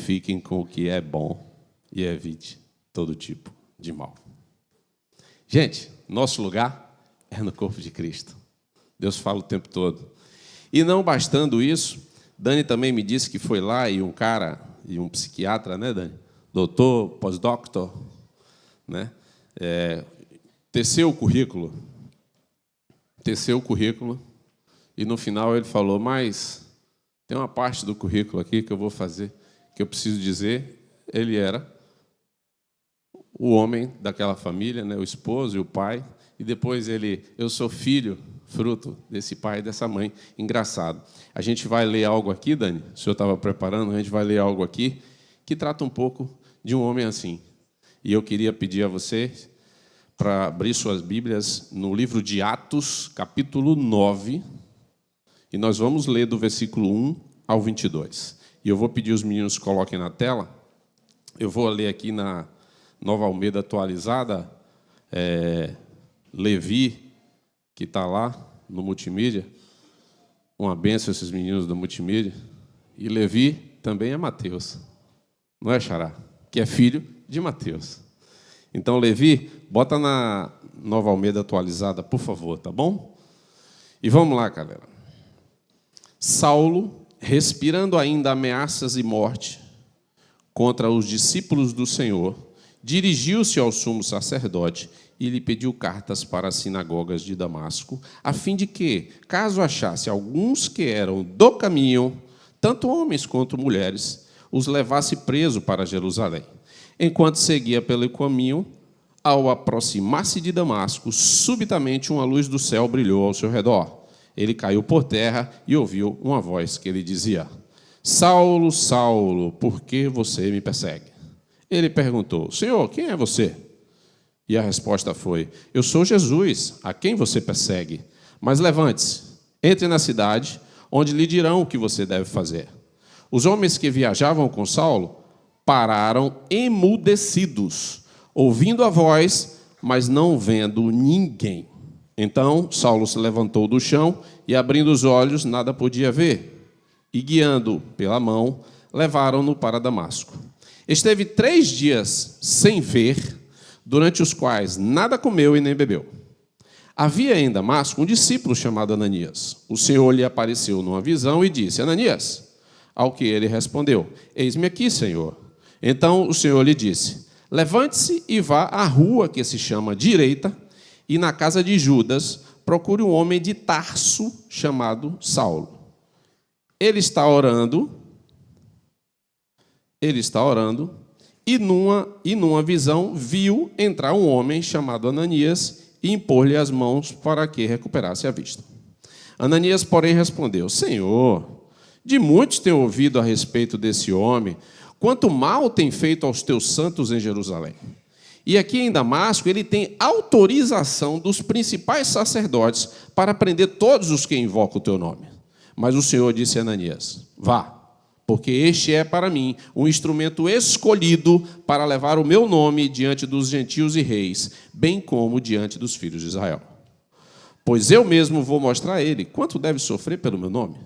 fiquem com o que é bom e evite todo tipo de mal. Gente, nosso lugar é no corpo de Cristo. Deus fala o tempo todo. E não bastando isso, Dani também me disse que foi lá e um cara, e um psiquiatra, né, Dani? Doutor, pós-doctor, né? Teceu o currículo, e no final ele falou, mas tem uma parte do currículo aqui que eu vou fazer, que eu preciso dizer, ele era o homem daquela família, né, o esposo e o pai, e depois eu sou filho, fruto desse pai e dessa mãe. Engraçado. A gente vai ler algo aqui, Dani, o senhor estava preparando, a gente vai ler algo aqui que trata um pouco de um homem assim. E eu queria pedir a vocês para abrir suas Bíblias no livro de Atos, capítulo 9, e nós vamos ler do versículo 1 ao 22. E eu vou pedir os meninos que coloquem na tela. Eu vou ler aqui na Nova Almeida atualizada, Levi, que está lá no multimídia. Uma bênção esses meninos do multimídia. E Levi também é Mateus, não é, Xará? Que é filho de Mateus. Então, Levi, bota na Nova Almeida atualizada, por favor, tá bom? E vamos lá, galera. Saulo, respirando ainda ameaças e morte contra os discípulos do Senhor, dirigiu-se ao sumo sacerdote e lhe pediu cartas para as sinagogas de Damasco, a fim de que, caso achasse alguns que eram do caminho, tanto homens quanto mulheres, os levasse preso para Jerusalém. Enquanto seguia pelo caminho, ao aproximar-se de Damasco, subitamente uma luz do céu brilhou ao seu redor. Ele caiu por terra e ouviu uma voz que lhe dizia, Saulo, Saulo, por que você me persegue? Ele perguntou, Senhor, quem é você? E a resposta foi, eu sou Jesus, a quem você persegue. Mas levante-se, entre na cidade, onde lhe dirão o que você deve fazer. Os homens que viajavam com Saulo pararam emudecidos, ouvindo a voz, mas não vendo ninguém. Então Saulo se levantou do chão e, abrindo os olhos, nada podia ver. E, guiando pela mão, levaram-no para Damasco. Esteve 3 dias sem ver, durante os quais nada comeu e nem bebeu. Havia em Damasco um discípulo chamado Ananias. O Senhor lhe apareceu numa visão e disse, Ananias, ao que ele respondeu, eis-me aqui, Senhor. Então o Senhor lhe disse, levante-se e vá à rua que se chama Direita, e na casa de Judas procure um homem de Tarso chamado Saulo. Ele está orando, e numa visão viu entrar um homem chamado Ananias e impor-lhe as mãos para que recuperasse a vista. Ananias, porém, respondeu, Senhor, de muitos tenho ouvido a respeito desse homem, quanto mal tem feito aos teus santos em Jerusalém. E aqui em Damasco ele tem autorização dos principais sacerdotes para prender todos os que invocam o teu nome. Mas o Senhor disse a Ananias, vá, porque este é para mim um instrumento escolhido para levar o meu nome diante dos gentios e reis, bem como diante dos filhos de Israel. Pois eu mesmo vou mostrar a ele quanto deve sofrer pelo meu nome.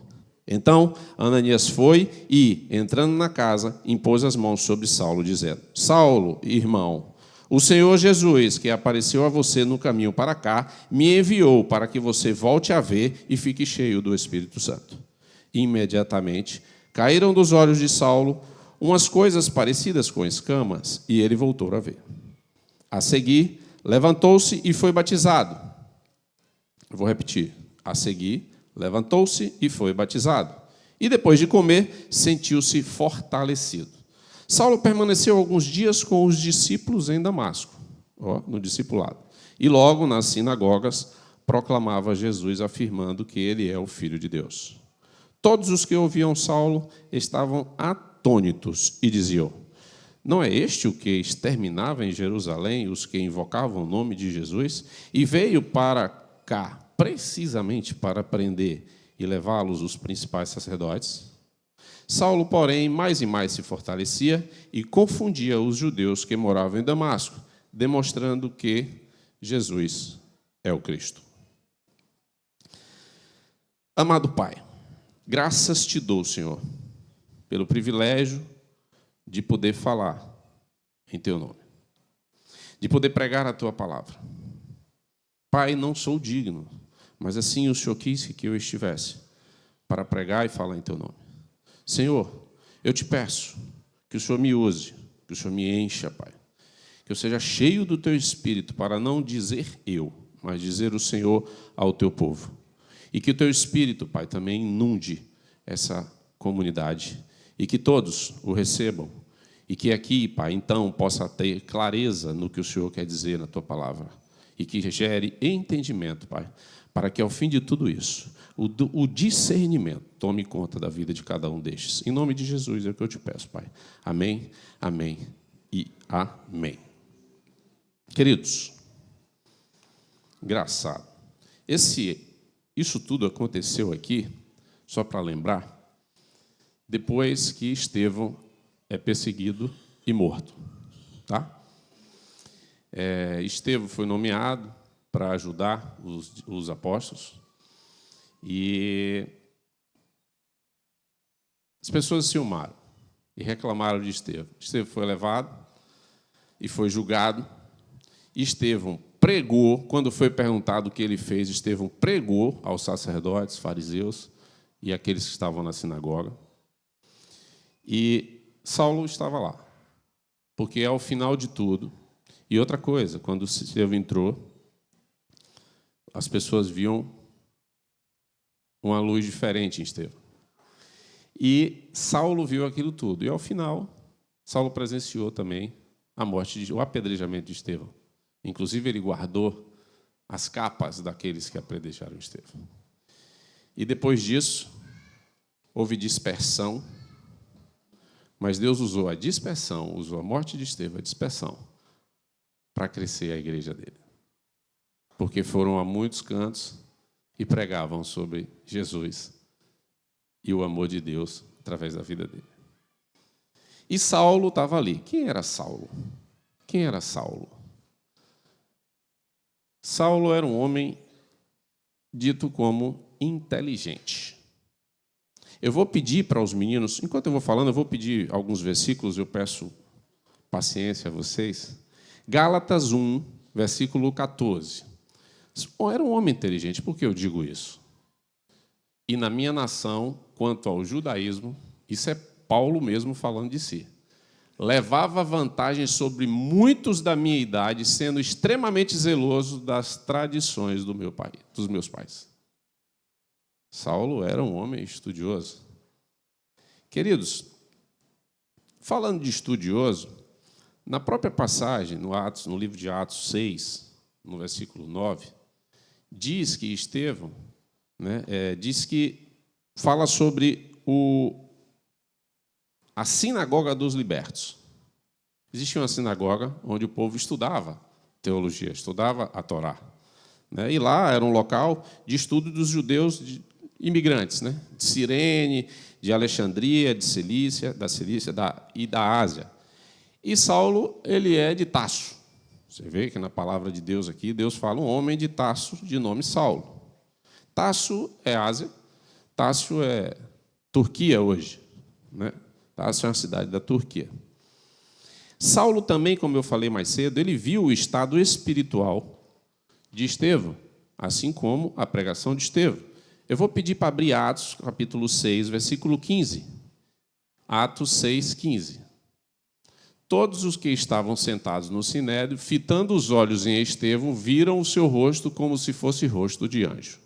Então Ananias foi e, entrando na casa, impôs as mãos sobre Saulo, dizendo, Saulo, irmão, o Senhor Jesus, que apareceu a você no caminho para cá, me enviou para que você volte a ver e fique cheio do Espírito Santo. Imediatamente caíram dos olhos de Saulo umas coisas parecidas com escamas, e ele voltou a ver. A seguir, levantou-se e foi batizado. Vou repetir. A seguir, levantou-se e foi batizado. E depois de comer, sentiu-se fortalecido. Saulo permaneceu alguns dias com os discípulos em Damasco, no discipulado. E logo, nas sinagogas, proclamava Jesus, afirmando que ele é o Filho de Deus. Todos os que ouviam Saulo estavam atônitos e diziam, não é este o que exterminava em Jerusalém os que invocavam o nome de Jesus e veio para cá precisamente para prender e levá-los os principais sacerdotes? Saulo, porém, mais e mais se fortalecia e confundia os judeus que moravam em Damasco, demonstrando que Jesus é o Cristo. Amado Pai, graças te dou, Senhor, pelo privilégio de poder falar em teu nome, de poder pregar a tua palavra. Pai, não sou digno, mas assim o Senhor quis que eu estivesse para pregar e falar em teu nome. Senhor, eu te peço que o Senhor me use, que o Senhor me encha, Pai, que eu seja cheio do teu Espírito para não dizer eu, mas dizer o Senhor ao teu povo. E que o teu Espírito, Pai, também inunde essa comunidade e que todos o recebam. E que aqui, Pai, então, possa ter clareza no que o Senhor quer dizer na tua palavra. E que gere entendimento, Pai, para que, ao fim de tudo isso, o discernimento tome conta da vida de cada um destes. Em nome de Jesus é o que eu te peço, Pai. Amém, amém e amém. Queridos, engraçado. Isso tudo aconteceu aqui, só para lembrar, depois que Estevão é perseguido e morto. Tá? Estevão foi nomeado para ajudar os apóstolos e as pessoas se ciumaram e reclamaram de Estevão. Estevão foi levado e foi julgado. Estevão pregou, quando foi perguntado o que ele fez, Estevão pregou aos sacerdotes, fariseus e aqueles que estavam na sinagoga. E Saulo estava lá, porque ao final de tudo. E outra coisa, quando Estevão entrou, as pessoas viam uma luz diferente em Estevão. E Saulo viu aquilo tudo. E, ao final, Saulo presenciou também o apedrejamento de Estevão. Inclusive, ele guardou as capas daqueles que apedrejaram Estevão. E, depois disso, houve dispersão, mas Deus usou a dispersão, usou a morte de Estevão, a dispersão, para crescer a igreja dele. Porque foram a muitos cantos e pregavam sobre Jesus e o amor de Deus através da vida dele. E Saulo estava ali. Quem era Saulo? Quem era Saulo? Saulo era um homem dito como inteligente. Eu vou pedir para os meninos, enquanto eu vou falando, eu vou pedir alguns versículos, eu peço paciência a vocês. Gálatas 1, versículo 14. Era um homem inteligente, por que eu digo isso? E na minha nação, quanto ao judaísmo, isso é Paulo mesmo falando de si. Levava vantagem sobre muitos da minha idade, sendo extremamente zeloso das tradições dos meus pais. Saulo era um homem estudioso. Queridos, falando de estudioso, na própria passagem, no livro de Atos 6, no versículo 9, diz que Estevão, fala sobre a sinagoga dos libertos. Existia uma sinagoga onde o povo estudava teologia, estudava a Torá. E lá era um local de estudo dos judeus imigrantes, de Cirene, de Alexandria, da Cilícia e da Ásia. E Saulo, ele é de Tarso. Você vê que na palavra de Deus aqui, Deus fala um homem de Tarso de nome Saulo. Tarso é Ásia, Tarso é Turquia hoje. Tarso é uma cidade da Turquia. Saulo também, como eu falei mais cedo, ele viu o estado espiritual de Estevão, assim como a pregação de Estevão. Eu vou pedir para abrir Atos, capítulo 6, versículo 15. Atos 6, 15. Todos os que estavam sentados no sinédrio, fitando os olhos em Estevão, viram o seu rosto como se fosse rosto de anjo.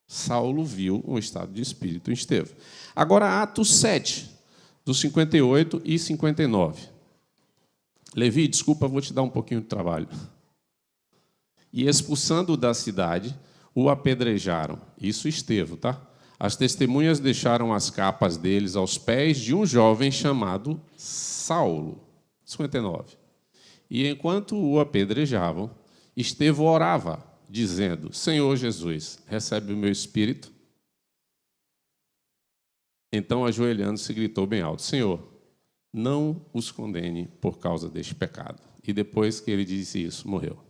Saulo viu um estado de espírito em Estevão. Agora, Atos 7, dos 58 e 59. Levi, desculpa, vou te dar um pouquinho de trabalho. E expulsando da cidade, o apedrejaram. Isso Estevão, tá? As testemunhas deixaram as capas deles aos pés de um jovem chamado Saulo. 59. E enquanto o apedrejavam, Estevão orava, dizendo: Senhor Jesus, recebe o meu espírito. Então, ajoelhando-se, gritou bem alto: Senhor, não os condene por causa deste pecado. E depois que ele disse isso, morreu.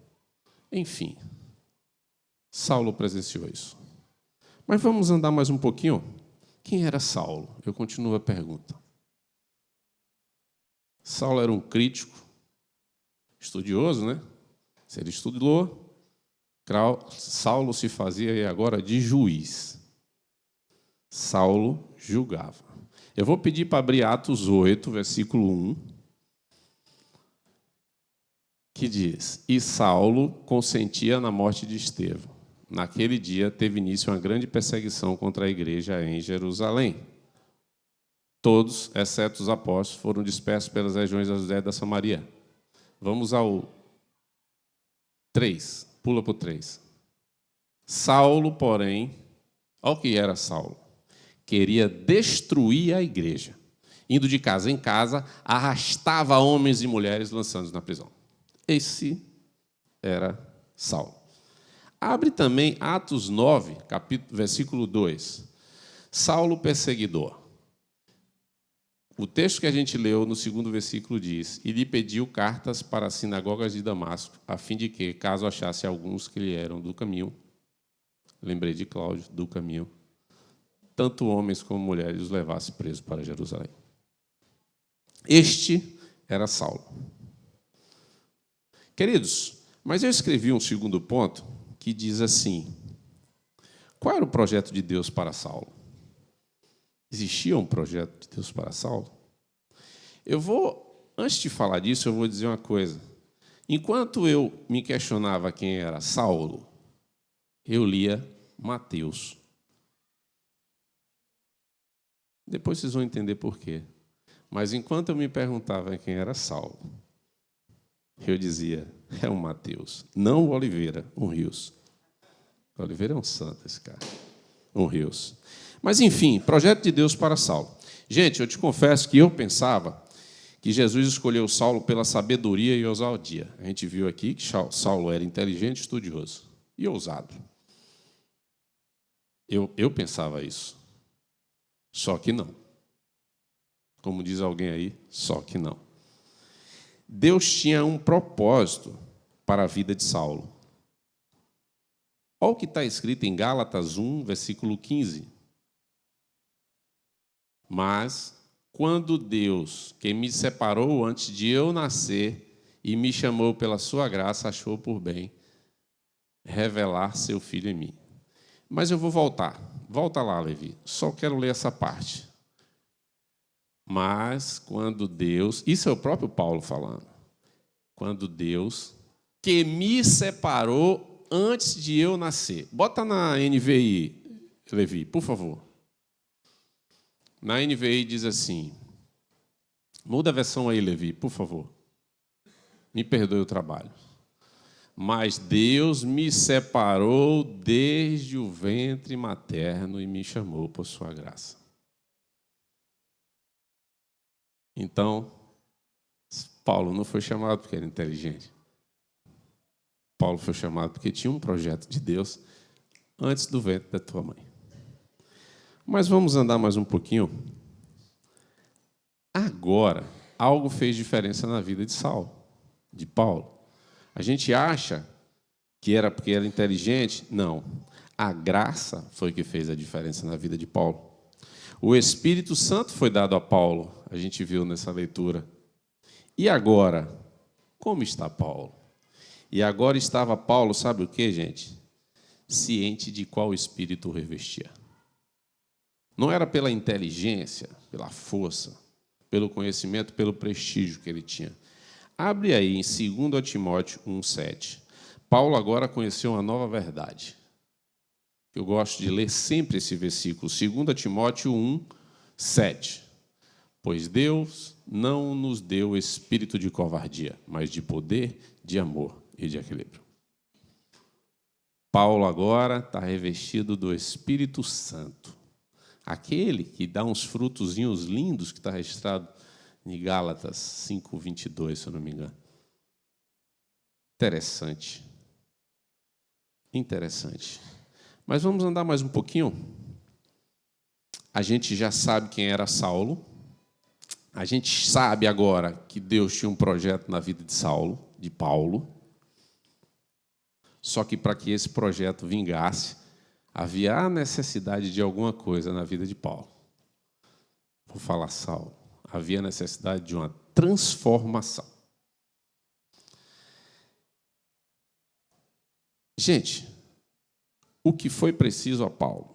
Enfim, Saulo presenciou isso. Mas vamos andar mais um pouquinho? Quem era Saulo? Eu continuo a pergunta. Saulo era um crítico, estudioso, né? Se ele estudou, Saulo se fazia agora de juiz. Saulo julgava. Eu vou pedir para abrir Atos 8, versículo 1, que diz: E Saulo consentia na morte de Estevão. Naquele dia teve início uma grande perseguição contra a igreja em Jerusalém. Todos, exceto os apóstolos, foram dispersos pelas regiões da Judéia e da Samaria. Vamos ao 3. Pula para o 3. Saulo, porém, olha o que era Saulo. Queria destruir a igreja. Indo de casa em casa, arrastava homens e mulheres, lançando-os na prisão. Esse era Saulo. Abre também Atos 9, versículo 2. Saulo perseguidor. O texto que a gente leu no segundo versículo diz: E lhe pediu cartas para as sinagogas de Damasco, a fim de que, caso achasse alguns que lhe eram do caminho, lembrei de Cláudio, do caminho, tanto homens como mulheres os levasse presos para Jerusalém. Este era Saulo. Queridos, mas eu escrevi um segundo ponto que diz assim: qual era o projeto de Deus para Saulo? Existia um projeto de Deus para Saulo? Antes de falar disso, eu vou dizer uma coisa. Enquanto eu me questionava quem era Saulo, eu lia Mateus. Depois vocês vão entender por quê. Mas enquanto eu me perguntava quem era Saulo, eu dizia: é um Mateus, não o Oliveira, um Rios. O Oliveira é um santo, esse cara. Um Rios. Mas, enfim, projeto de Deus para Saulo. Gente, eu te confesso que eu pensava que Jesus escolheu Saulo pela sabedoria e ousadia. A gente viu aqui que Saulo era inteligente, estudioso e ousado. Eu pensava isso. Só que não. Como diz alguém aí, só que não. Deus tinha um propósito para a vida de Saulo. Olha o que está escrito em Gálatas 1, versículo 15. Mas, quando Deus, que me separou antes de eu nascer e me chamou pela sua graça, achou por bem revelar seu Filho em mim. Mas eu vou voltar. Volta lá, Levi. Só quero ler essa parte. Mas, quando Deus... Isso é o próprio Paulo falando. Quando Deus, que me separou antes de eu nascer. Bota na NVI, Levi, por favor. Na NVI diz assim... Muda a versão aí, Levi, por favor. Me perdoe o trabalho. Mas Deus me separou desde o ventre materno e me chamou por sua graça. Então, Paulo não foi chamado porque era inteligente. Paulo foi chamado porque tinha um projeto de Deus antes do ventre da tua mãe. Mas vamos andar mais um pouquinho. Agora, algo fez diferença na vida de Saulo, de Paulo. A gente acha que era porque era inteligente? Não. A graça foi que fez a diferença na vida de Paulo. O Espírito Santo foi dado a Paulo, a gente viu nessa leitura. E agora, como está Paulo? E agora estava Paulo, sabe o quê, gente? Ciente de qual Espírito o revestia. Não era pela inteligência, pela força, pelo conhecimento, pelo prestígio que ele tinha. Abre aí em 2 Timóteo 1,7. Paulo agora conheceu uma nova verdade. Eu gosto de ler sempre esse versículo, 2 Timóteo 1,7. Pois Deus não nos deu espírito de covardia, mas de poder, de amor e de equilíbrio. Paulo agora está revestido do Espírito Santo. Aquele que dá uns frutozinhos lindos, que está registrado em Gálatas 5:22, se eu não me engano. Interessante. Interessante. Mas vamos andar mais um pouquinho. A gente já sabe quem era Saulo. A gente sabe agora que Deus tinha um projeto na vida de Saulo, de Paulo. Só que para que esse projeto vingasse, havia a necessidade de alguma coisa na vida de Paulo. Vou falar Saulo. Havia necessidade de uma transformação. Gente, o que foi preciso a Paulo?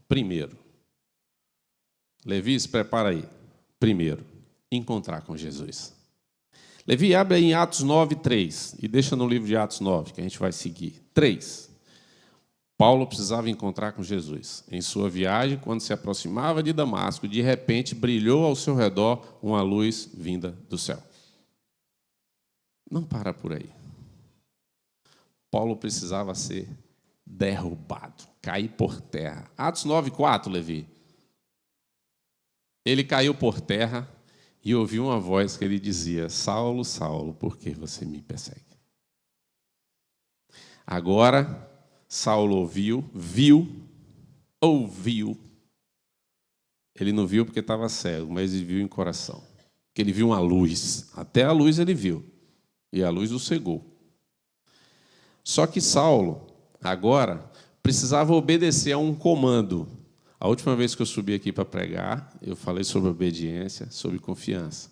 Primeiro, Levi, se prepara aí. Primeiro, encontrar com Jesus. Levi, abre aí em Atos 9, 3, e deixa no livro de Atos 9, que a gente vai seguir. 3. Paulo precisava encontrar com Jesus. Em sua viagem, quando se aproximava de Damasco, de repente brilhou ao seu redor uma luz vinda do céu. Não para por aí. Paulo precisava ser derrubado, cair por terra. Atos 9, 4, Levi. Ele caiu por terra e ouviu uma voz que lhe dizia: Saulo, Saulo, por que você me persegue? Agora, Saulo ouviu. Ele não viu porque estava cego, mas ele viu em coração. Porque ele viu uma luz. Até a luz ele viu. E a luz o cegou. Só que Saulo, agora, precisava obedecer a um comando. A última vez que eu subi aqui para pregar, eu falei sobre obediência, sobre confiança.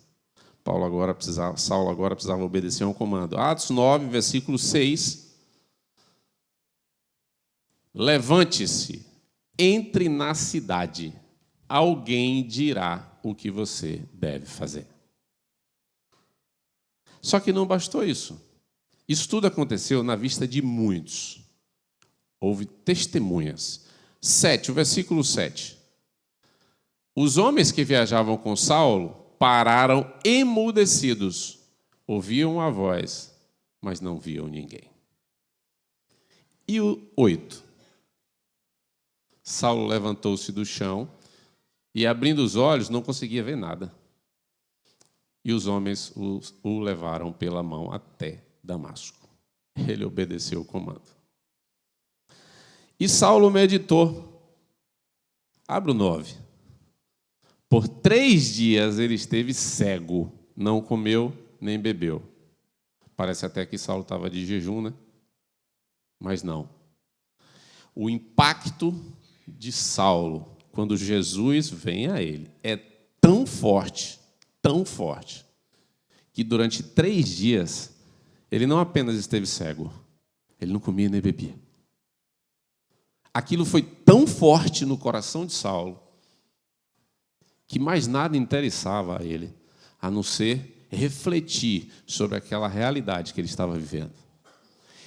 Saulo agora precisava obedecer a um comando. Atos 9, versículo 6. Levante-se, entre na cidade, alguém dirá o que você deve fazer. Só que não bastou isso. Isso tudo aconteceu na vista de muitos. Houve testemunhas. 7, o versículo 7. Os homens que viajavam com Saulo pararam emudecidos. Ouviam a voz, mas não viam ninguém. E o 8. Saulo levantou-se do chão e, abrindo os olhos, não conseguia ver nada. E os homens o levaram pela mão até Damasco. Ele obedeceu o comando. E Saulo meditou. Abra o 9. Por 3 dias ele esteve cego, não comeu nem bebeu. Parece até que Saulo estava de jejum, né? Mas não. O impacto de Saulo, quando Jesus vem a ele, é tão forte, que durante 3 dias ele não apenas esteve cego, ele não comia nem bebia. Aquilo foi tão forte no coração de Saulo que mais nada interessava a ele, a não ser refletir sobre aquela realidade que ele estava vivendo.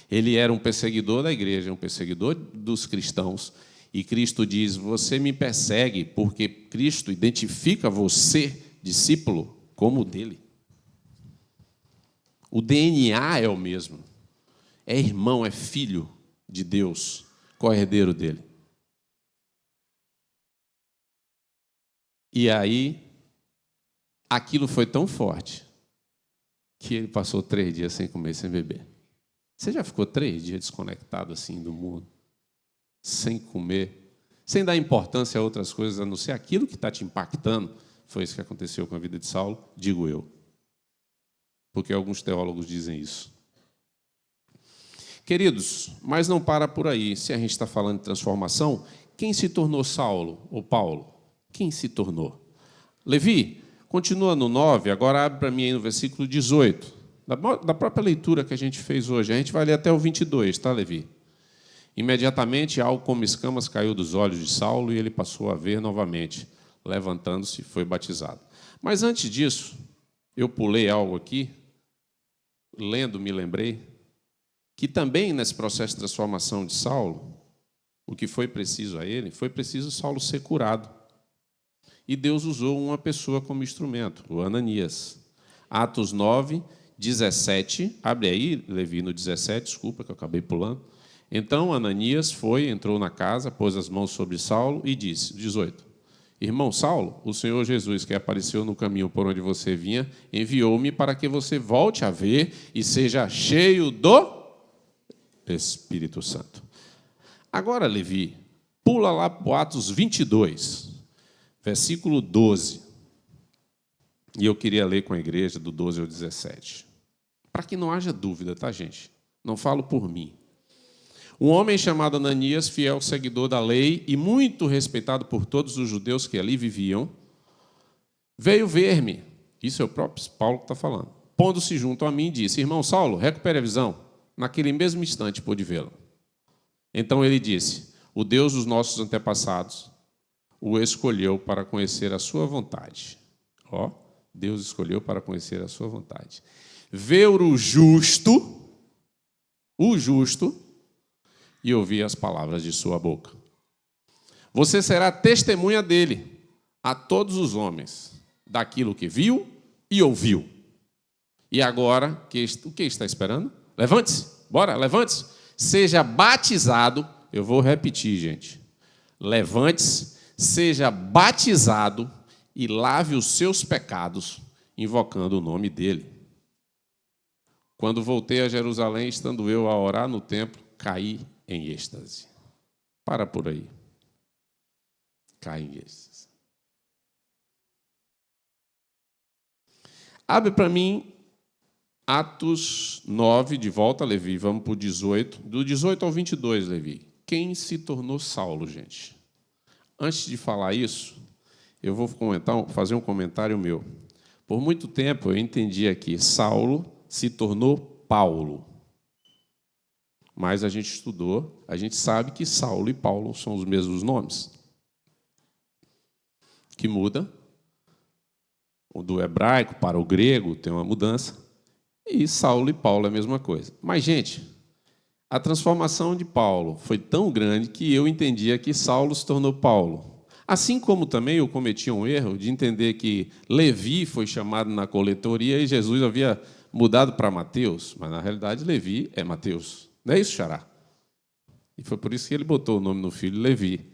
Ele era um perseguidor da igreja, um perseguidor dos cristãos, e Cristo diz: você me persegue porque Cristo identifica você, discípulo, como o dele. O DNA é o mesmo. É irmão, é filho de Deus, co-herdeiro dele. E aí, aquilo foi tão forte que ele passou 3 dias sem comer e sem beber. Você já ficou 3 dias desconectado assim do mundo? Sem comer, sem dar importância a outras coisas, a não ser aquilo que está te impactando? Foi isso que aconteceu com a vida de Saulo, digo eu. Porque alguns teólogos dizem isso. Queridos, mas não para por aí. Se a gente está falando de transformação, quem se tornou Saulo ou Paulo? Quem se tornou? Levi, continua no 9, agora abre para mim aí no versículo 18. Da própria leitura que a gente fez hoje. A gente vai ler até o 22, tá, Levi? Imediatamente, algo como escamas caiu dos olhos de Saulo e ele passou a ver novamente. Levantando-se, foi batizado. Mas antes disso, eu pulei algo aqui, lendo, me lembrei, que também nesse processo de transformação de Saulo, o que foi preciso a ele, foi preciso Saulo ser curado. E Deus usou uma pessoa como instrumento, o Ananias. Atos 9, 17, abre aí, Levi, no 17, desculpa que eu acabei pulando. Então Ananias foi, entrou na casa, pôs as mãos sobre Saulo e disse, 18, irmão Saulo, o Senhor Jesus, que apareceu no caminho por onde você vinha, enviou-me para que você volte a ver e seja cheio do Espírito Santo. Agora, Levi, pula lá para Atos 22, versículo 12. E eu queria ler com a igreja do 12 ao 17. Para que não haja dúvida, tá, gente? Não falo por mim. Um homem chamado Ananias, fiel seguidor da lei e muito respeitado por todos os judeus que ali viviam, veio ver-me Isso é o próprio Paulo que está falando. Pondo-se junto a mim, disse: irmão Saulo, recupere a visão. Naquele mesmo instante pôde vê-lo. Então ele disse: o Deus dos nossos antepassados o escolheu para conhecer a sua vontade. Ó, Deus escolheu para conhecer a sua vontade. Ver o justo, e ouvir as palavras de sua boca. Você será testemunha dele a todos os homens, daquilo que viu e ouviu. E agora, o que está esperando? Levante-se, bora, levante-se. Seja batizado, eu vou repetir, gente. Levante-se, seja batizado e lave os seus pecados, invocando o nome dele. Quando voltei a Jerusalém, estando eu a orar no templo, caí em êxtase. Para por aí. Caí em êxtase. Abre para mim Atos 9, de volta, Levi, vamos para o 18. Do 18 ao 22, Levi. Quem se tornou Saulo, gente? Antes de falar isso, eu vou fazer um comentário meu. Por muito tempo eu entendia que Saulo se tornou Paulo. Mas a gente estudou, a gente sabe que Saulo e Paulo são os mesmos nomes. Que muda. Do hebraico para o grego tem uma mudança. E Saulo e Paulo é a mesma coisa. Mas, gente, a transformação de Paulo foi tão grande que eu entendia que Saulo se tornou Paulo. Assim como também eu cometi um erro de entender que Levi foi chamado na coletoria e Jesus havia mudado para Mateus. Mas, na realidade, Levi é Mateus. Não é isso, Xará? E foi por isso que ele botou o nome no filho Levi.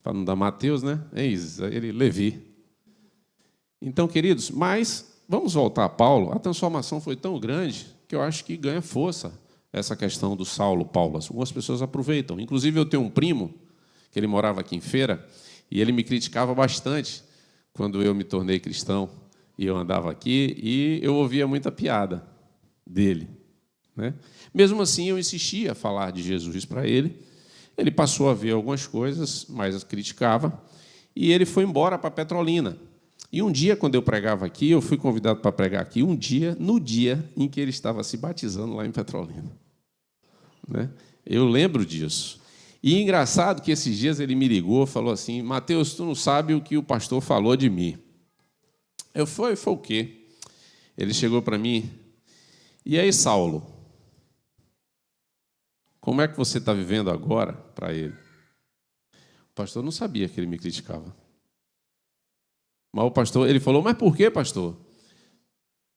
Para não dar Mateus, né? É isso, ele Levi. Então, queridos, mas vamos voltar a Paulo. A transformação foi tão grande que eu acho que ganha força essa questão do Saulo, Paulo. Algumas pessoas aproveitam. Inclusive, eu tenho um primo, que ele morava aqui em Feira, e ele me criticava bastante quando eu me tornei cristão e eu andava aqui, e eu ouvia muita piada dele, né? Mesmo assim, eu insistia a falar de Jesus para ele. Ele passou a ver algumas coisas, mas as criticava, e ele foi embora para Petrolina. E um dia, quando eu pregava aqui, eu fui convidado para pregar aqui, no dia em que ele estava se batizando lá em Petrolina. Né? Eu lembro disso. E engraçado que esses dias ele me ligou, falou assim: Mateus, tu não sabe o que o pastor falou de mim. Foi o quê? Ele chegou para mim: e aí, Saulo, como é que você está vivendo agora? Para ele. O pastor não sabia que ele me criticava. Mas o pastor, ele falou: mas por quê, pastor?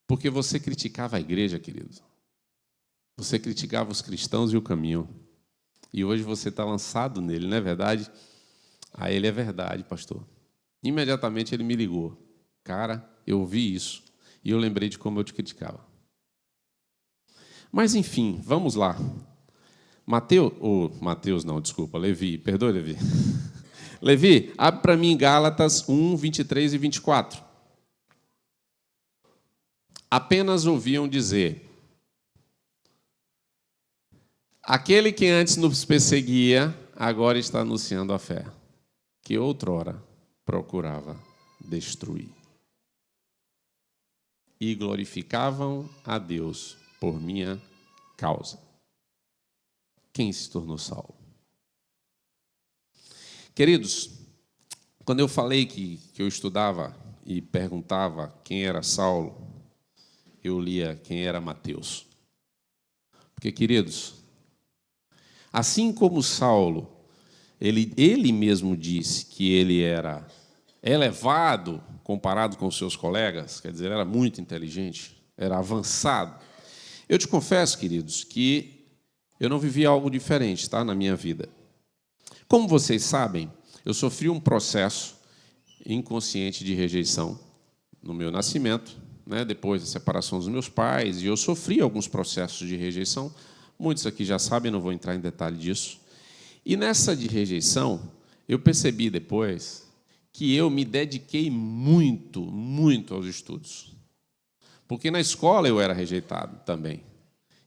Porque você criticava a igreja, querido. Você criticava os cristãos e o caminho. E hoje você está lançado nele, não é verdade? Aí ele: é verdade, pastor. Imediatamente ele me ligou: cara, eu ouvi isso. E eu lembrei de como eu te criticava. Mas, enfim, vamos lá. Levi, perdoe, Levi. Levi, abre para mim Gálatas 1, 23 e 24. Apenas ouviam dizer: aquele que antes nos perseguia, agora está anunciando a fé, que outrora procurava destruir. E glorificavam a Deus por minha causa. Quem se tornou Saulo? Queridos, quando eu falei que eu estudava e perguntava quem era Saulo, eu lia quem era Mateus. Porque, queridos, assim como Saulo, ele mesmo disse que ele era elevado comparado com seus colegas, quer dizer, era muito inteligente, era avançado. Eu te confesso, queridos, que eu não vivi algo diferente, tá, na minha vida. Como vocês sabem, eu sofri um processo inconsciente de rejeição no meu nascimento, né, depois da separação dos meus pais, e eu sofri alguns processos de rejeição. Muitos aqui já sabem, não vou entrar em detalhe disso. E nessa de rejeição, eu percebi depois que eu me dediquei muito, muito aos estudos. Porque na escola eu era rejeitado também.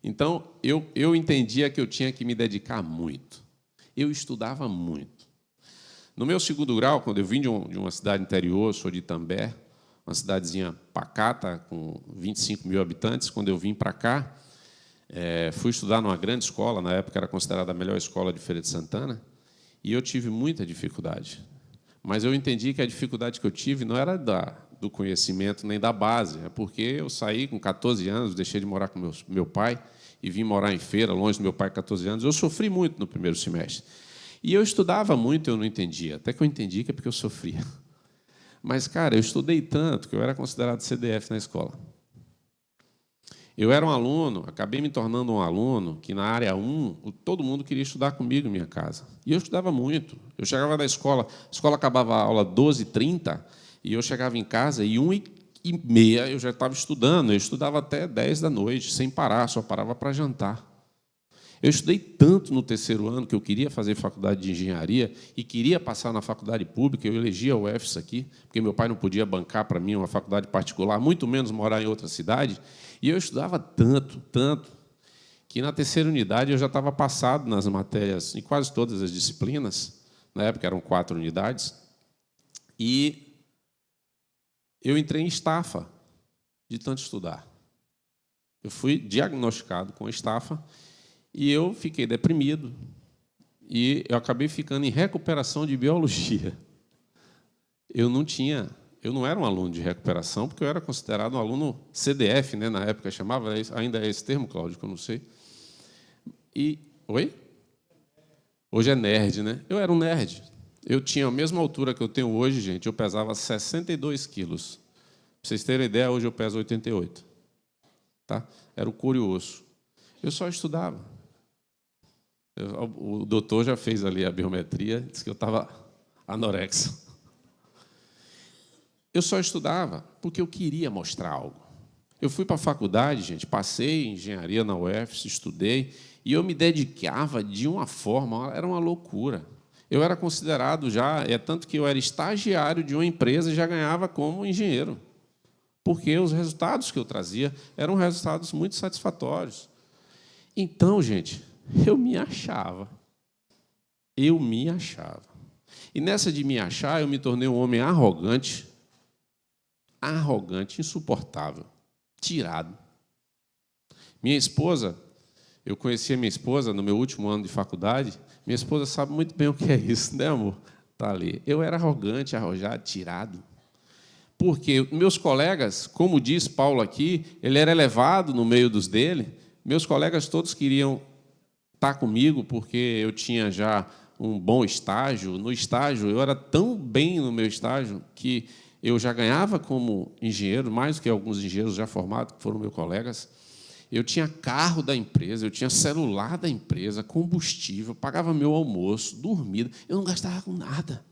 Então, eu entendia que eu tinha que me dedicar muito. Eu estudava muito. No meu segundo grau, quando eu vim de uma cidade interior, sou de Itambé, uma cidadezinha pacata, com 25 mil habitantes. Quando eu vim para cá, fui estudar numa grande escola, na época era considerada a melhor escola de Feira de Santana, e eu tive muita dificuldade. Mas eu entendi que a dificuldade que eu tive não era do conhecimento nem da base, é porque eu saí com 14 anos, deixei de morar com meu pai e vim morar em Feira, longe do meu pai, 14 anos. Eu sofri muito no primeiro semestre. E eu estudava muito, eu não entendia. Até que eu entendi que é porque eu sofria. Mas, cara, eu estudei tanto que eu era considerado CDF na escola. Eu era um aluno, acabei me tornando um aluno que, na área 1, todo mundo queria estudar comigo em minha casa. E eu estudava muito. Eu chegava da escola, a escola acabava a aula 12h30, e eu chegava em casa e 1h30 eu já estava estudando. Eu estudava até 10 da noite, sem parar, só parava para jantar. Eu estudei tanto no terceiro ano que eu queria fazer faculdade de engenharia e queria passar na faculdade pública. Eu elegi a UFS aqui, porque meu pai não podia bancar para mim uma faculdade particular, muito menos morar em outra cidade. E eu estudava tanto, que na terceira unidade eu já estava passado nas matérias, em quase todas as disciplinas. Na época eram 4 unidades. E eu entrei em estafa de tanto estudar. Eu fui diagnosticado com estafa. E eu fiquei deprimido e eu acabei ficando em recuperação de biologia. Eu não era um aluno de recuperação, porque eu era considerado um aluno CDF, né, na época chamava, ainda é esse termo, Cláudio, que eu não sei. Oi? Hoje é nerd, né? Eu era um nerd. Eu tinha a mesma altura que eu tenho hoje, gente, eu pesava 62 quilos. Para vocês terem ideia, hoje eu peso 88. Tá? Era o couro e o osso. Eu só estudava. O doutor já fez ali a biometria, disse que eu estava anorexo. Eu só estudava porque eu queria mostrar algo. Eu fui para a faculdade, gente, passei em engenharia na UFS, estudei, e eu me dedicava de uma forma, era uma loucura. Eu era considerado já, tanto que eu era estagiário de uma empresa e já ganhava como engenheiro, porque os resultados que eu trazia eram resultados muito satisfatórios. Então, gente, eu me achava. Eu me achava. E nessa de me achar, eu me tornei um homem arrogante, insuportável, tirado. Minha esposa, eu conheci a minha esposa no meu último ano de faculdade. Minha esposa sabe muito bem o que é isso, né, amor? Tá ali. Eu era arrogante, arrojado, tirado. Porque meus colegas, como diz Paulo aqui, ele era elevado no meio dos dele. Meus colegas todos queriam estar comigo porque eu tinha já um bom estágio. No estágio, eu era tão bem no meu estágio que eu já ganhava como engenheiro, mais do que alguns engenheiros já formados, que foram meus colegas. Eu tinha carro da empresa, eu tinha celular da empresa, combustível, pagava meu almoço, dormida. Eu não gastava com nada.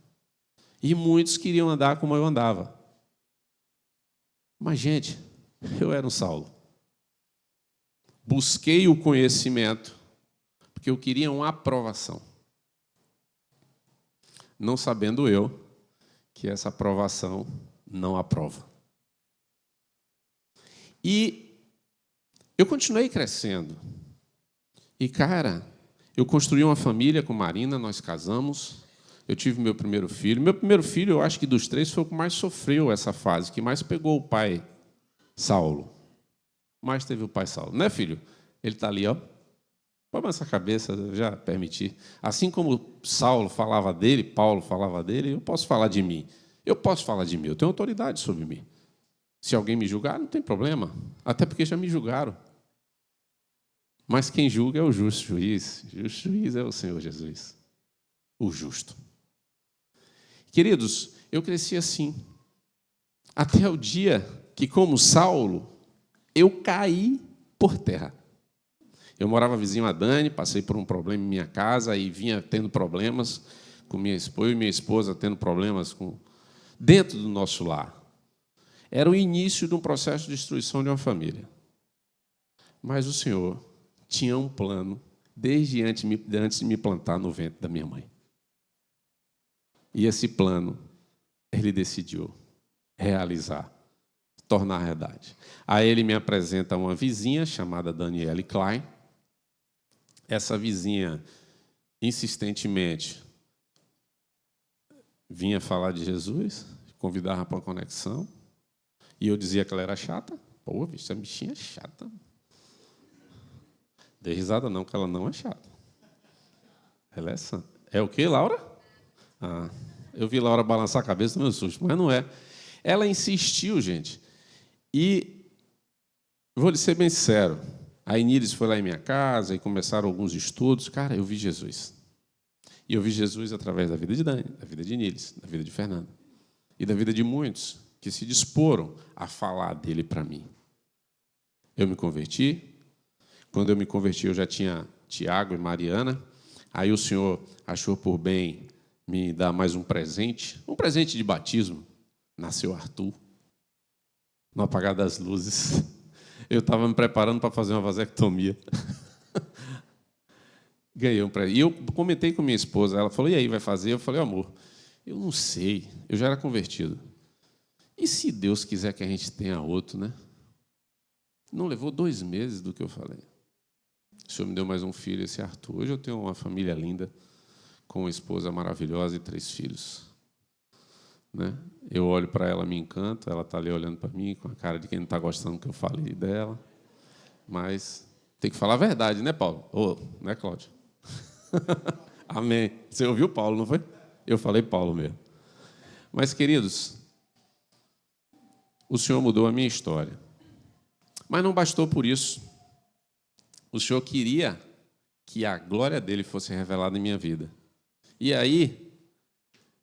E muitos queriam andar como eu andava. Mas, gente, eu era um Saulo. Busquei o conhecimento porque eu queria uma aprovação. Não sabendo eu que essa aprovação não aprova. E eu continuei crescendo. E, cara, eu construí uma família com Marina, nós casamos, eu tive meu primeiro filho. Meu primeiro filho, eu acho que dos 3, foi o que mais sofreu essa fase, que mais pegou o pai Saulo. Mais teve o pai Saulo. Né, filho? Ele está ali, ó. Pode balançar a cabeça, eu já permiti. Assim como Saulo falava dele, Paulo falava dele, eu posso falar de mim. Eu posso falar de mim, eu tenho autoridade sobre mim. Se alguém me julgar, não tem problema. Até porque já me julgaram. Mas quem julga é o justo juiz. O justo juiz é o Senhor Jesus. O justo. Queridos, eu cresci assim. Até o dia que, como Saulo, eu caí por terra. Eu morava vizinho a Dani, passei por um problema em minha casa e vinha tendo problemas com minha esposa, e minha esposa tendo problemas dentro do nosso lar. Era o início de um processo de destruição de uma família. Mas o Senhor tinha um plano desde antes de me plantar no ventre da minha mãe. E esse plano, Ele decidiu realizar, tornar realidade. Aí Ele me apresenta uma vizinha chamada Daniele Klein. Essa vizinha, insistentemente, vinha falar de Jesus, convidava para uma conexão. E eu dizia que ela era chata. Pô, bicho, essa bichinha é chata. Dei risada não, que ela não é chata. Ela é sã. É o quê, Laura? Ah, eu vi Laura balançar a cabeça no meu susto, mas não é. Ela insistiu, gente. E vou lhe ser bem sincero. A Iníris foi lá em minha casa e começaram alguns estudos. Cara, eu vi Jesus. E eu vi Jesus através da vida de Dani, da vida de Iníris, da vida de Fernando. E da vida de muitos que se disporam a falar dele para mim. Eu me converti. Quando eu me converti, eu já tinha Tiago e Mariana. Aí o Senhor achou por bem me dar mais um presente de batismo. Nasceu Arthur, no apagar das luzes. Eu estava me preparando para fazer uma vasectomia. Ganhei um presente. E eu comentei com minha esposa, ela falou, e aí, vai fazer? Eu falei, amor, eu não sei, eu já era convertido. E se Deus quiser que a gente tenha outro, né? Não levou 2 meses do que eu falei. O Senhor me deu mais um filho, esse Arthur. Hoje eu tenho uma família linda, com uma esposa maravilhosa e 3 filhos. Né? Eu olho para ela, me encanto, ela está ali olhando para mim com a cara de quem não está gostando do que eu falei dela. Mas tem que falar a verdade, né, Paulo? Né, Cláudio? Amém. Você ouviu Paulo, não foi? Eu falei Paulo mesmo. Mas, queridos, o Senhor mudou a minha história. Mas não bastou por isso. O Senhor queria que a glória dele fosse revelada em minha vida. E aí,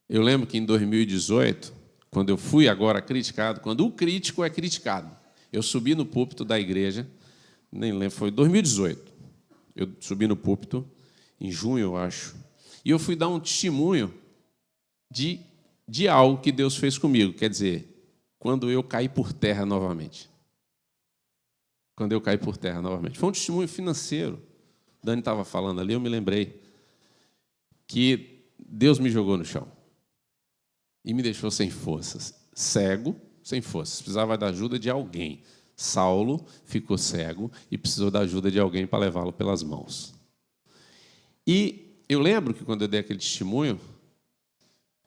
eu lembro que em 2018, quando eu fui agora criticado, quando o crítico é criticado, eu subi no púlpito da igreja, nem lembro, foi 2018. Eu subi no púlpito, em junho, eu acho, e eu fui dar um testemunho de algo que Deus fez comigo. Quer dizer, quando eu caí por terra novamente. Quando eu caí por terra novamente. Foi um testemunho financeiro. Dani estava falando ali, eu me lembrei que Deus me jogou no chão e me deixou sem forças, cego, sem forças. Precisava da ajuda de alguém. Saulo ficou cego e precisou da ajuda de alguém para levá-lo pelas mãos. E eu lembro que quando eu dei aquele testemunho,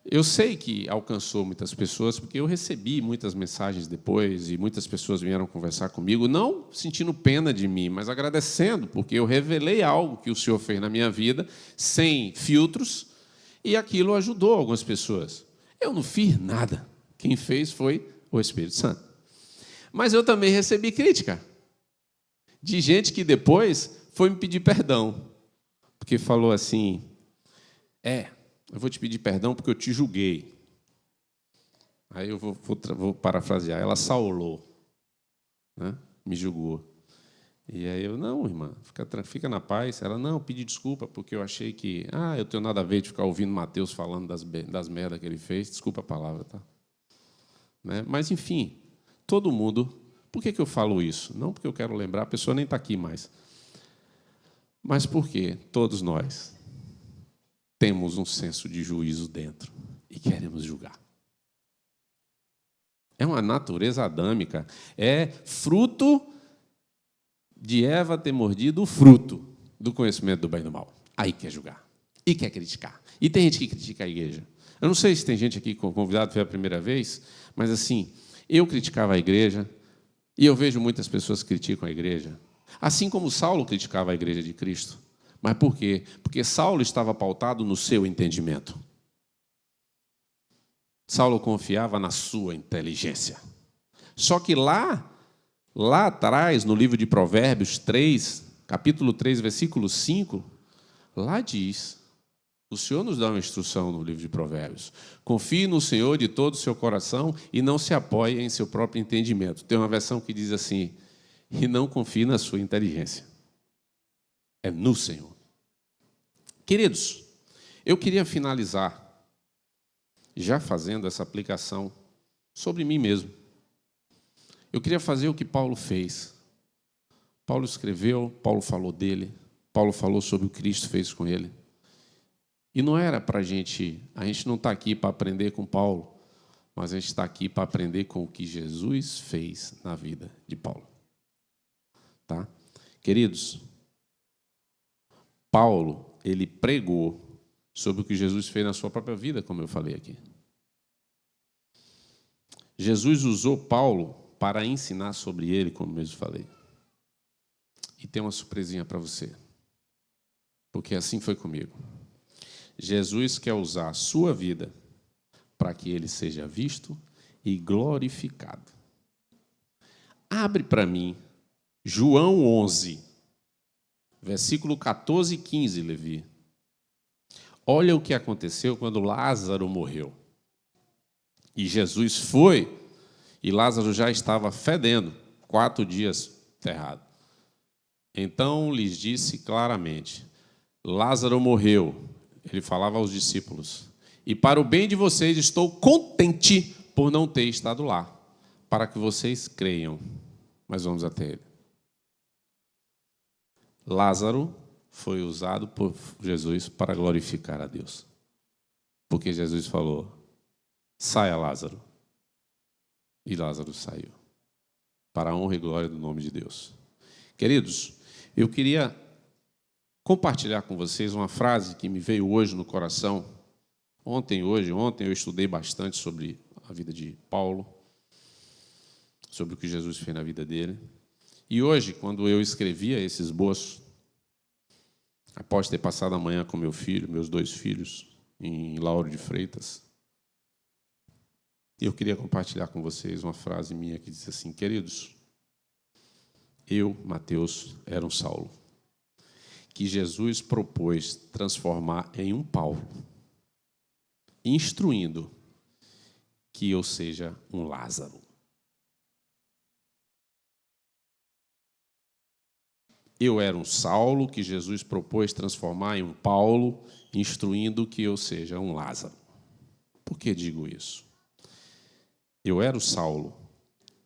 eu sei que alcançou muitas pessoas, porque eu recebi muitas mensagens depois e muitas pessoas vieram conversar comigo, não sentindo pena de mim, mas agradecendo, porque eu revelei algo que o Senhor fez na minha vida, sem filtros, e aquilo ajudou algumas pessoas. Eu não fiz nada. Quem fez foi o Espírito Santo. Mas eu também recebi crítica de gente que depois foi me pedir perdão, porque falou assim, eu vou te pedir perdão porque eu te julguei. Aí eu vou parafrasear. Ela saulou, né? Me julgou. E aí eu, não, irmã, fica na paz. Ela, não, pedi desculpa porque eu achei que... eu tenho nada a ver de ficar ouvindo Mateus falando das merdas que ele fez. Desculpa a palavra, tá? Né? Mas, enfim, todo mundo... Por que eu falo isso? Não porque eu quero lembrar, a pessoa nem está aqui mais. Mas porque todos nós temos um senso de juízo dentro e queremos julgar. É uma natureza adâmica, é fruto de Eva ter mordido o fruto do conhecimento do bem e do mal. Aí quer julgar e quer criticar. E tem gente que critica a igreja. Eu não sei se tem gente aqui convidado, foi a primeira vez, mas assim, eu criticava a igreja e eu vejo muitas pessoas que criticam a igreja, assim como Saulo criticava a igreja de Cristo. Mas por quê? Porque Saulo estava pautado no seu entendimento. Saulo confiava na sua inteligência. Só que lá atrás, no livro de Provérbios 3, capítulo 3, versículo 5, lá diz, o Senhor nos dá uma instrução no livro de Provérbios, confie no Senhor de todo o seu coração e não se apoie em seu próprio entendimento. Tem uma versão que diz assim, e não confie na sua inteligência. É no Senhor. Queridos, eu queria finalizar já fazendo essa aplicação sobre mim mesmo. Eu queria fazer o que Paulo fez. Paulo escreveu, Paulo falou dele, Paulo falou sobre o que Cristo fez com ele. E não era para a gente não está aqui para aprender com Paulo, mas a gente está aqui para aprender com o que Jesus fez na vida de Paulo. Tá? Queridos, Paulo, ele pregou sobre o que Jesus fez na sua própria vida, como eu falei aqui. Jesus usou Paulo para ensinar sobre ele, como mesmo falei. E tem uma surpresinha para você, porque assim foi comigo. Jesus quer usar a sua vida para que ele seja visto e glorificado. Abre para mim João 11, versículo 14 e 15, Levi. Olha o que aconteceu quando Lázaro morreu. E Jesus foi, e Lázaro já estava fedendo, 4 dias enterrado. Então lhes disse claramente: Lázaro morreu. Ele falava aos discípulos: e para o bem de vocês estou contente por não ter estado lá, para que vocês creiam. Mas vamos até ele. Lázaro foi usado por Jesus para glorificar a Deus. Porque Jesus falou: saia, Lázaro. E Lázaro saiu, para a honra e glória do nome de Deus. Queridos, eu queria compartilhar com vocês uma frase que me veio hoje no coração. Ontem eu estudei bastante sobre a vida de Paulo, sobre o que Jesus fez na vida dele. E hoje, quando eu escrevia esse esboço, após ter passado a manhã com meu filho, meus 2 filhos, em Lauro de Freitas, eu queria compartilhar com vocês uma frase minha que diz assim: queridos, eu, Mateus, era um Saulo, que Jesus propôs transformar em um Paulo, instruindo que eu seja um Lázaro. Eu era um Saulo que Jesus propôs transformar em um Paulo, instruindo que eu seja um Lázaro. Por que digo isso? Eu era o Saulo,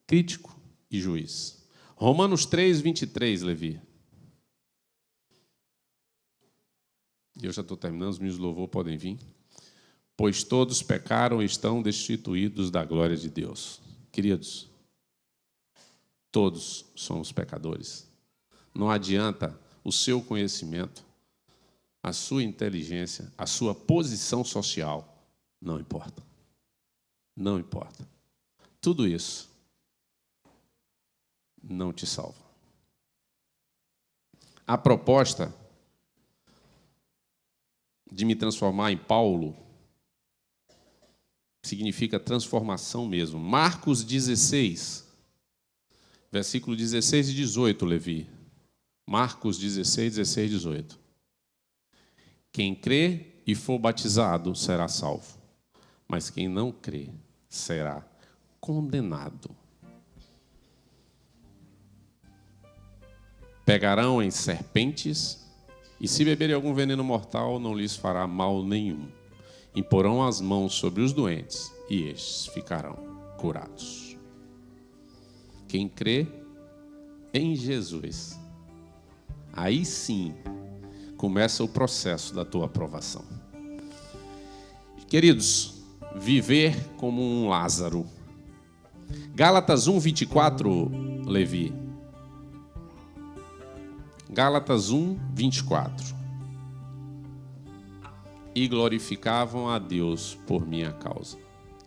crítico e juiz. Romanos 3, 23, Levi. Eu já estou terminando, os meus louvores podem vir. Pois todos pecaram e estão destituídos da glória de Deus. Queridos, todos somos pecadores. Não adianta o seu conhecimento, a sua inteligência, a sua posição social. Não importa. Não importa. Tudo isso não te salva. A proposta de me transformar em Paulo significa transformação mesmo. Marcos 16, versículo 16 e 18, Levi. Marcos 16, 16 e 18. Quem crê e for batizado será salvo, mas quem não crê será condenado. Pegarão em serpentes, e se beberem algum veneno mortal, não lhes fará mal nenhum. Imporão as mãos sobre os doentes, e estes ficarão curados. Quem crê em Jesus, aí sim começa o processo da tua aprovação. Queridos, viver como um Lázaro. Gálatas 1, 24, Levi. Gálatas 1, 24. E glorificavam a Deus por minha causa.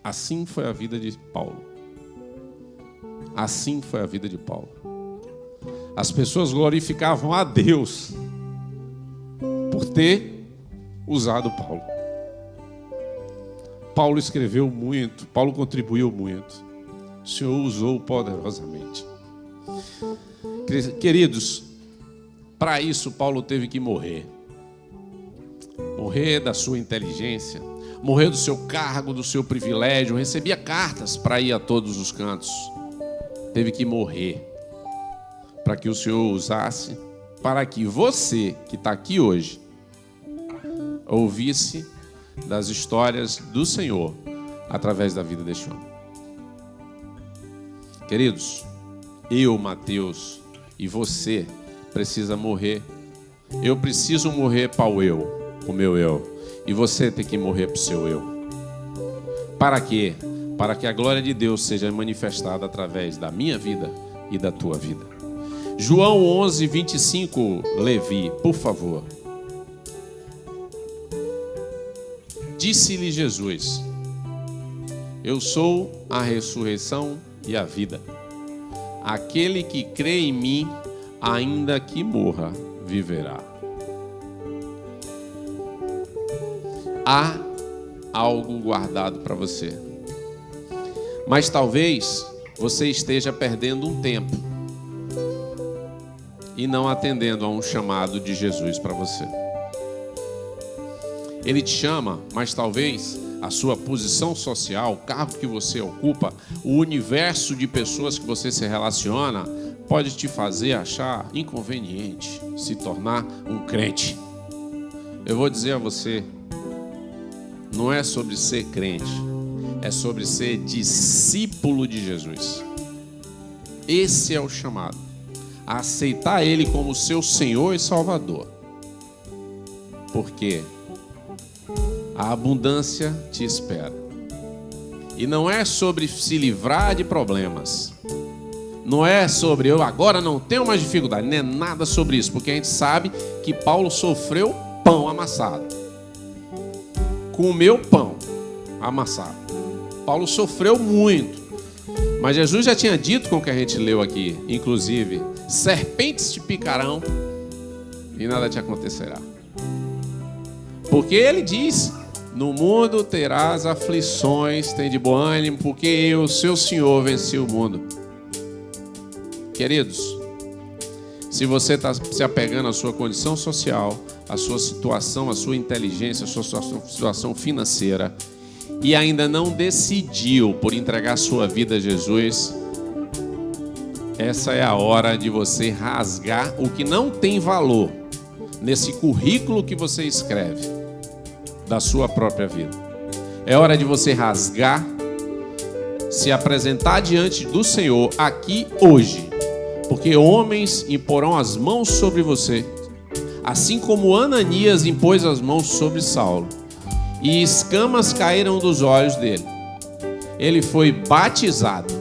Assim foi a vida de Paulo. Assim foi a vida de Paulo. As pessoas glorificavam a Deus por ter usado Paulo. Paulo escreveu muito, Paulo contribuiu muito. O Senhor usou poderosamente. Queridos, para isso Paulo teve que morrer. Morrer da sua inteligência, morrer do seu cargo, do seu privilégio. Recebia cartas para ir a todos os cantos. Teve que morrer para que o Senhor usasse, para que você que está aqui hoje ouvisse das histórias do Senhor através da vida deste homem. Queridos, eu, Mateus, e você precisa morrer. Eu preciso morrer para o meu eu. E você tem que morrer para o seu eu. Para quê? Para que a glória de Deus seja manifestada através da minha vida e da tua vida. João 11, 25, Levi, por favor. Disse-lhe Jesus: Eu sou a ressurreição e a vida. Aquele que crê em mim, ainda que morra, viverá. Há algo guardado para você. Mas talvez você esteja perdendo um tempo e não atendendo a um chamado de Jesus para você. Ele te chama, mas talvez a sua posição social, o cargo que você ocupa, o universo de pessoas que você se relaciona, pode te fazer achar inconveniente se tornar um crente. Eu vou dizer a você, não é sobre ser crente, é sobre ser discípulo de Jesus. Esse é o chamado, a aceitar Ele como seu Senhor e Salvador. Porque a abundância te espera. E não é sobre se livrar de problemas. Não é sobre eu agora não tenho mais dificuldade. Não é nada sobre isso, porque a gente sabe que Paulo sofreu pão amassado. Comeu pão amassado. Paulo sofreu muito. Mas Jesus já tinha dito com o que a gente leu aqui, inclusive, serpentes te picarão e nada te acontecerá. Porque ele diz: no mundo terás aflições, tem de bom ânimo, porque eu, seu Senhor, venci o mundo. Queridos, se você está se apegando à sua condição social, à sua situação, à sua inteligência, à sua situação financeira, e ainda não decidiu por entregar sua vida a Jesus, essa é a hora de você rasgar o que não tem valor nesse currículo que você escreve da sua própria vida. É hora de você rasgar, se apresentar diante do Senhor aqui hoje, porque homens imporão as mãos sobre você, assim como Ananias impôs as mãos sobre Saulo, e escamas caíram dos olhos dele. Ele foi batizado,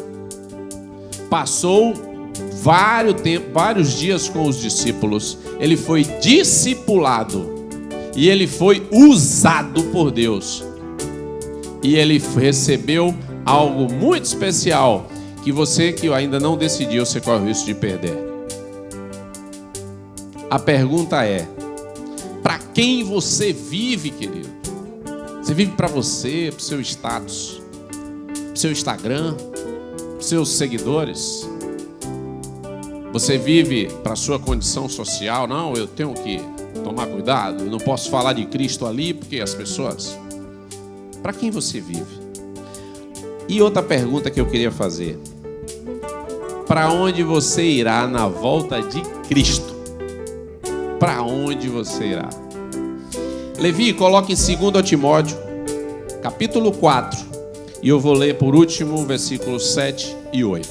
passou vários dias com os discípulos, ele foi discipulado e ele foi usado por Deus. E ele recebeu algo muito especial que você que ainda não decidiu, você corre o risco de perder. A pergunta é: para quem você vive, querido? Você vive para você, para o seu status, para o seu Instagram, para os seus seguidores? Você vive para a sua condição social? Não, eu tenho que tomar cuidado, eu não posso falar de Cristo ali porque as pessoas... Para quem você vive? E outra pergunta que eu queria fazer: para onde você irá na volta de Cristo? Para onde você irá? Levi, coloque em 2 Timóteo, capítulo 4, e eu vou ler por último versículos 7 e 8.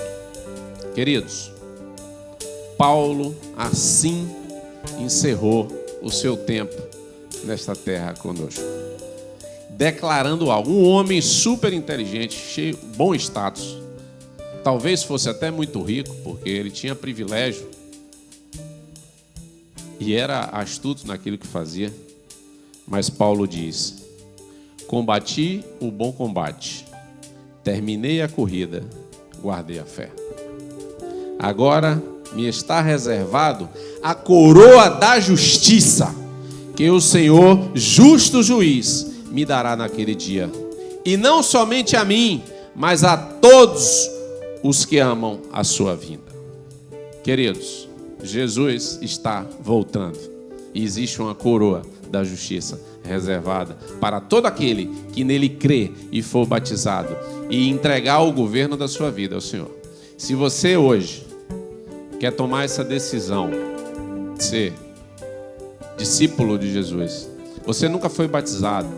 Queridos, Paulo assim encerrou o seu tempo nesta terra conosco, declarando algo. Um homem super inteligente, cheio, bom status, talvez fosse até muito rico, porque ele tinha privilégio e era astuto naquilo que fazia. Mas Paulo diz: combati o bom combate, terminei a corrida, guardei a fé. Agora me está reservado a coroa da justiça, que o Senhor, justo juiz, me dará naquele dia. E não somente a mim, mas a todos os que amam a sua vinda. Queridos, Jesus está voltando. E existe uma coroa da justiça reservada para todo aquele que nele crê e for batizado e entregar o governo da sua vida ao Senhor. Se você hoje quer tomar essa decisão de ser discípulo de Jesus, você nunca foi batizado,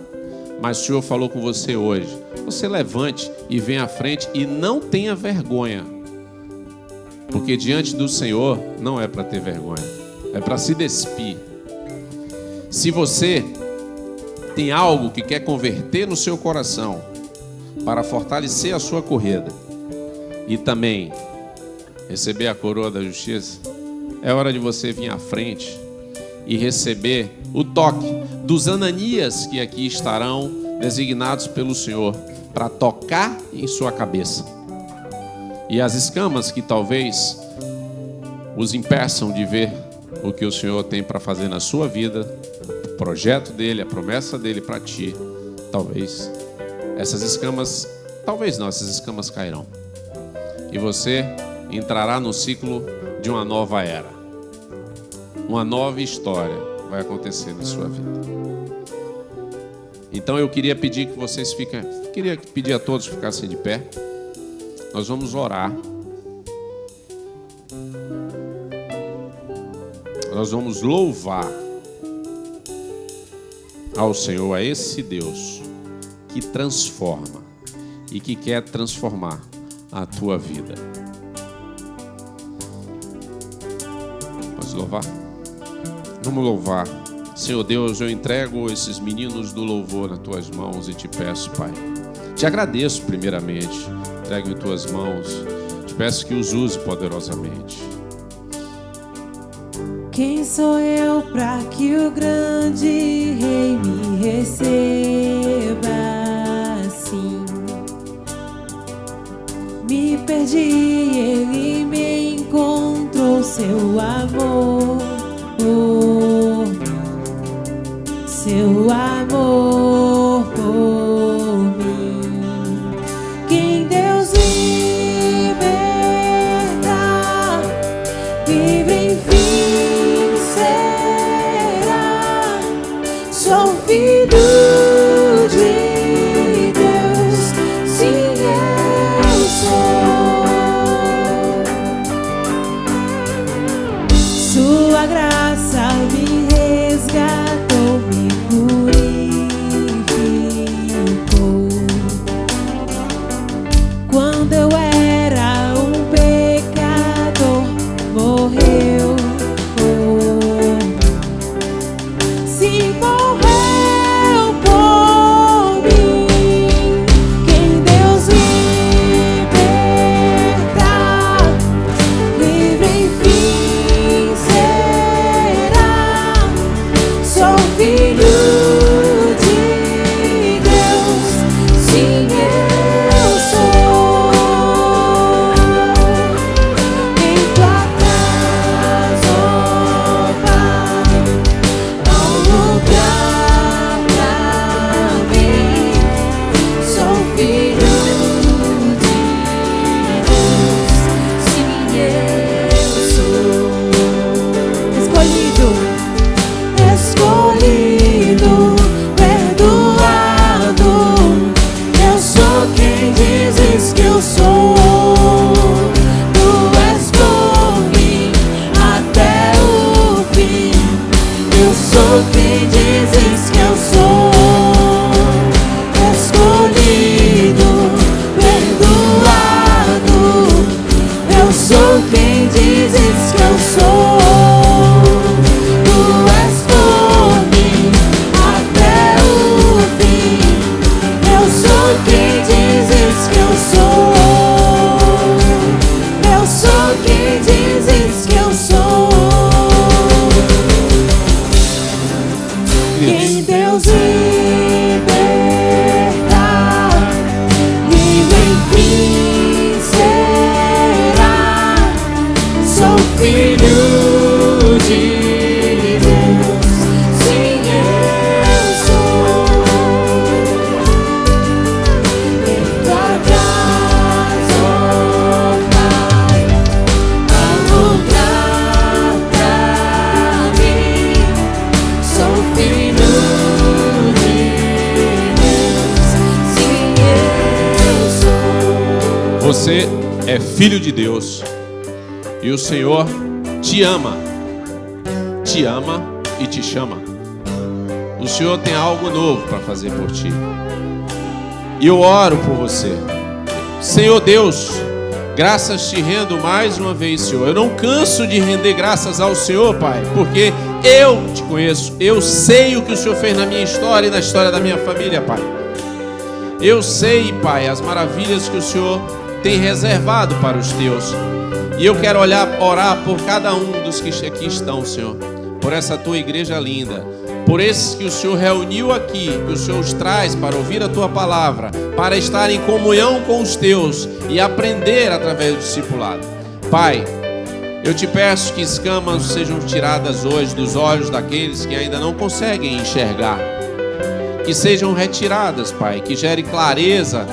mas o Senhor falou com você hoje, você levante e venha à frente e não tenha vergonha, porque diante do Senhor não é para ter vergonha, é para se despir. Se você tem algo que quer converter no seu coração para fortalecer a sua corrida e também receber a coroa da justiça, é hora de você vir à frente e receber o toque dos Ananias que aqui estarão designados pelo Senhor para tocar em sua cabeça. E as escamas que talvez os impeçam de ver o que o Senhor tem para fazer na sua vida, o projeto dele, a promessa dele para ti, talvez essas escamas cairão. E você entrará no ciclo de uma nova era. Uma nova história vai acontecer na sua vida. Então eu queria pedir a todos que ficassem de pé. Nós vamos orar. Nós vamos louvar ao Senhor, a esse Deus que transforma e que quer transformar a tua vida. Vamos louvar? Vamos louvar. Senhor Deus, eu entrego esses meninos do louvor nas tuas mãos e te peço, Pai. Te agradeço primeiramente. Entrego em tuas mãos. Te peço que os use poderosamente. Quem sou eu para que o grande Rei me receba assim? Me perdi, ele me encontrou, seu amor, seu amor por mim. Quem Deus liberta, livre enfim será. Sou filho de Deus, sim eu sou. Sua graça me resgatou, me purificou. Quando eu era um pecador, morreu por mim. Se morreu por mim, quem Deus liberta, livre enfim será. Sou filho de Deus, sim eu sou. Em tua casa, ó Pai, há um lugar pra mim. Sou filho de Deus, sim eu sou. Escolhido, perdoado. Eu sou quem dizes que eu sou. Tu és por mim até o fim. Eu sou quem dizes que eu sou. Escolhido, perdoado. Eu sou quem dizes que eu sou. Tu és por mim até o fim. Eu sou quem dizes que eu sou. Eu sou quem dizes que eu sou. Quem Deus liberta, livre enfim será. Sou filho de Deus, sim eu sou. Em tua casa, ó Pai, há lugar pra mim. Sou filho de Deus, sim eu sou. Você é filho de Deus e o Senhor te ama e te chama. O Senhor tem algo novo para fazer por ti. E eu oro por você. Senhor Deus, graças te rendo mais uma vez, Senhor. Eu não canso de render graças ao Senhor, Pai, porque eu te conheço. Eu sei o que o Senhor fez na minha história e na história da minha família, Pai. Eu sei, Pai, as maravilhas que o Senhor tem reservado para os teus. E eu quero orar por cada um dos que aqui estão, Senhor. Por essa tua igreja linda. por esses que o Senhor reuniu aqui, que o Senhor os traz para ouvir a Tua palavra, para estar em comunhão com os Teus e aprender através do discipulado. Pai, eu te peço que escamas sejam tiradas hoje dos olhos daqueles que ainda não conseguem enxergar, que sejam retiradas, Pai, que gere clareza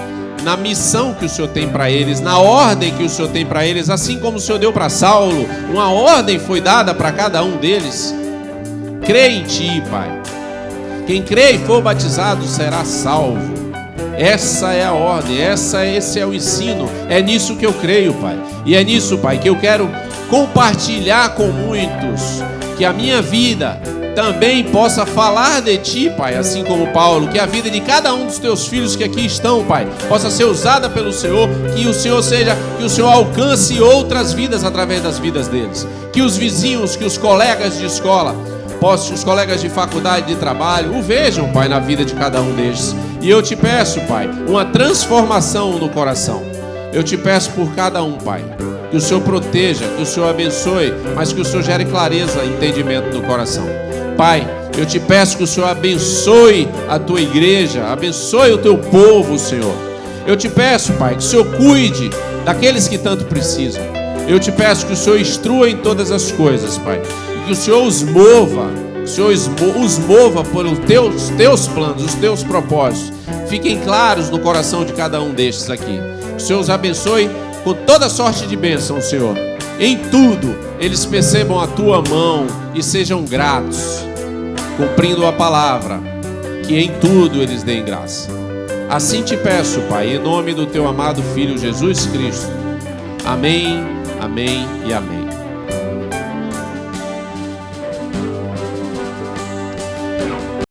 na missão que o Senhor tem para eles, na ordem que o Senhor tem para eles, assim como o Senhor deu para Saulo, uma ordem foi dada para cada um deles. Crê em Ti, Pai. Quem crê e for batizado será salvo. Essa é a ordem, esse é o ensino, é nisso que eu creio, Pai. E é nisso, Pai, que eu quero compartilhar com muitos, que a minha vida também possa falar de Ti, Pai, assim como Paulo, que a vida de cada um dos Teus filhos que aqui estão, Pai, possa ser usada pelo Senhor, que o Senhor alcance outras vidas através das vidas deles, que os vizinhos, que os colegas de escola, os colegas de faculdade, de trabalho, o vejam, Pai, na vida de cada um deles. E eu te peço, Pai, uma transformação no coração. Eu te peço por cada um, Pai, que o Senhor proteja, que o Senhor abençoe, mas que o Senhor gere clareza e entendimento no coração. Pai, eu te peço que o Senhor abençoe a Tua igreja, abençoe o Teu povo, Senhor. Eu te peço, Pai, que o Senhor cuide daqueles que tanto precisam. Eu te peço que o Senhor instrua em todas as coisas, Pai, e que o Senhor os mova, pelos teus planos, os Teus propósitos. Fiquem claros no coração de cada um destes aqui. O Senhor os abençoe com toda sorte de bênção, Senhor. Em tudo, eles percebam a Tua mão e sejam gratos, cumprindo a palavra, que em tudo eles deem graça. Assim te peço, Pai, em nome do Teu amado Filho Jesus Cristo. Amém, amém e amém.